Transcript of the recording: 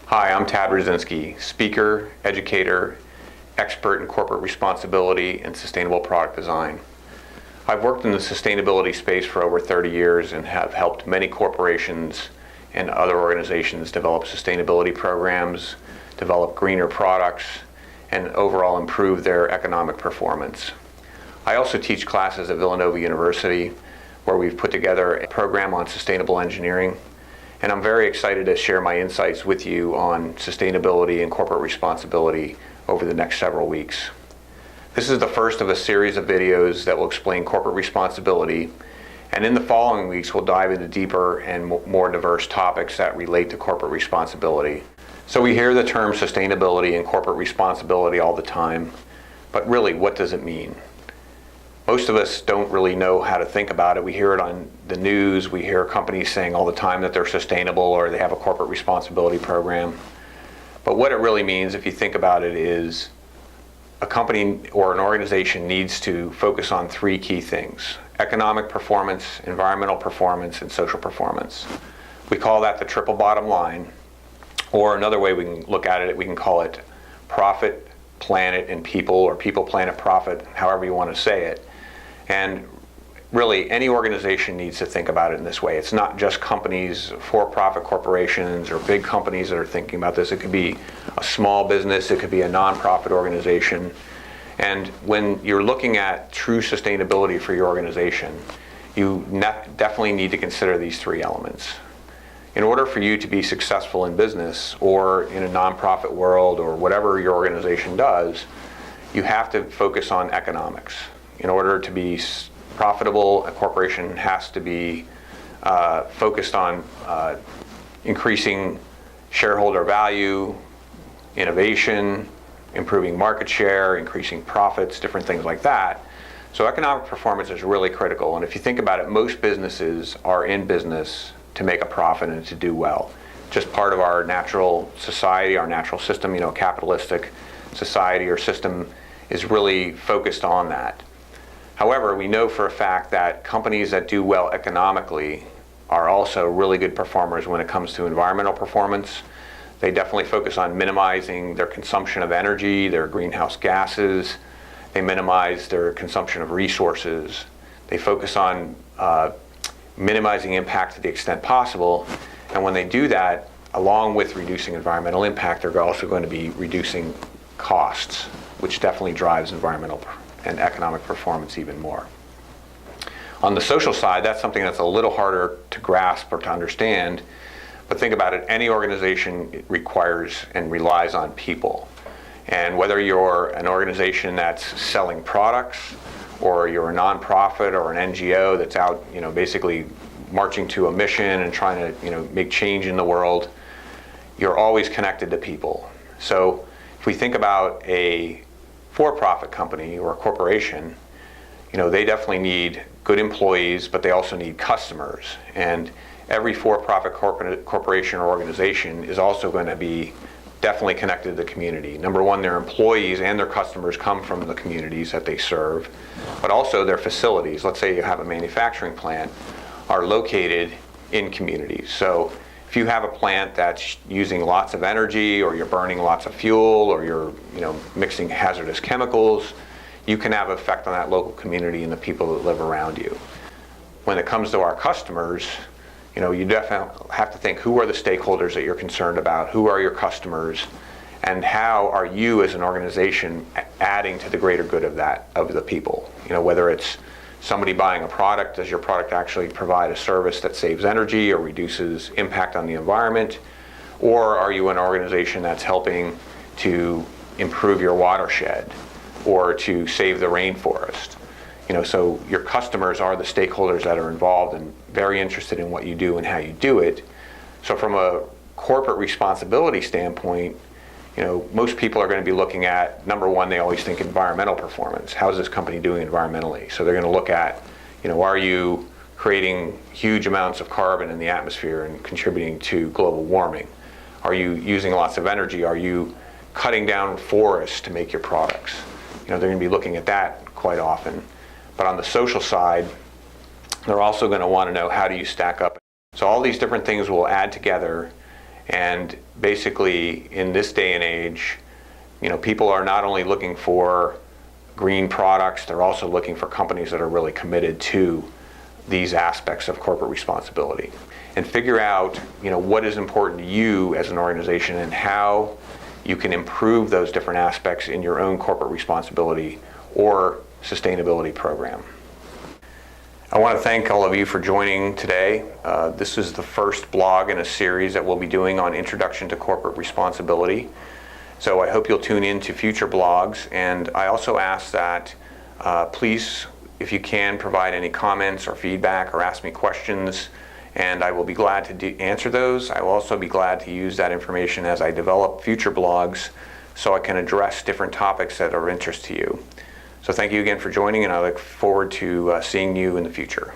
Hi, I'm Radzinski, speaker, educator, expert in corporate responsibility and sustainable product design. I've worked in the sustainability space for over 30 years and have helped many corporations and other organizations develop sustainability programs, develop greener products, and overall improve their economic performance. I also teach classes at Villanova University where we've put together a program on sustainable engineering. And I'm very excited to share my insights with you on sustainability and corporate responsibility over the next several weeks. This is the first of a series of videos that will explain corporate responsibility, and in the following weeks we'll dive into deeper and more diverse topics that relate to corporate responsibility. So we hear the term sustainability and corporate responsibility all the time, but really, what does it mean? Most of us don't really know how to think about it. We hear it on the news. We hear companies saying all the time that they're sustainable or they have a corporate responsibility program. But what it really means, if you think about it, is a company or an organization needs to focus on three key things: economic performance, environmental performance, and social performance. We call that the triple bottom line, or another way we can look at it, we can call it profit, planet, and people, or people, planet, profit, however you want to say it. And really, any organization needs to think about it in this way. It's not just companies, for-profit corporations, or big companies that are thinking about this. It could be a small business, it could be a nonprofit organization. And when you're looking at true sustainability for your organization, you definitely need to consider these three elements. In order for you to be successful in business or in a nonprofit world or whatever your organization does, you have to focus on economics. In order to be profitable, a corporation has to be focused on increasing shareholder value, innovation, improving market share, increasing profits, different things like that. So economic performance is really critical. And if you think about it, most businesses are in business to make a profit and to do well. Just part of our natural society, our natural system, capitalistic society or system is really focused on that. However, we know for a fact that companies that do well economically are also really good performers when it comes to environmental performance. They definitely focus on minimizing their consumption of energy, their greenhouse gases. They minimize their consumption of resources. They focus on minimizing impact to the extent possible. And when they do that, along with reducing environmental impact, they're also going to be reducing costs, which definitely drives environmental and economic performance even more. On the social side, that's something that's a little harder to grasp or to understand, but think about it, any organization requires and relies on people. And whether you're an organization that's selling products, or you're a nonprofit or an NGO that's out, basically marching to a mission and trying to, make change in the world, you're always connected to people. So if we think about a for-profit company or a corporation, they definitely need good employees, but they also need customers. And every for-profit corporation or organization is also going to be definitely connected to the community. Number one, their employees and their customers come from the communities that they serve, but also their facilities. Let's say you have a manufacturing plant, are located in communities. So if you have a plant that's using lots of energy, or you're burning lots of fuel, or you're mixing hazardous chemicals, you can have an effect on that local community and the people that live around you. When it comes to our customers, you definitely have to think, who are the stakeholders that you're concerned about? Who are your customers? And how are you as an organization adding to the greater good of the people? Whether it's somebody buying a product, does your product actually provide a service that saves energy or reduces impact on the environment? Or are you an organization that's helping to improve your watershed or to save the rainforest? So your customers are the stakeholders that are involved and very interested in what you do and how you do it. So from a corporate responsibility standpoint, most people are going to be looking at, number one, they always think environmental performance. How is this company doing environmentally? So they're going to look at, are you creating huge amounts of carbon in the atmosphere and contributing to global warming? Are you using lots of energy? Are you cutting down forests to make your products? They're going to be looking at that quite often. But on the social side, they're also going to want to know, how do you stack up? So all these different things will add together And basically, in this day and age, people are not only looking for green products, they're also looking for companies that are really committed to these aspects of corporate responsibility. And figure out, what is important to you as an organization and how you can improve those different aspects in your own corporate responsibility or sustainability program. I want to thank all of you for joining today. This is the first blog in a series that we'll be doing on Introduction to Corporate Responsibility. So I hope you'll tune in to future blogs, and I also ask that please, if you can, provide any comments or feedback or ask me questions, and I will be glad to answer those. I will also be glad to use that information as I develop future blogs so I can address different topics that are of interest to you. So thank you again for joining, and I look forward to seeing you in the future.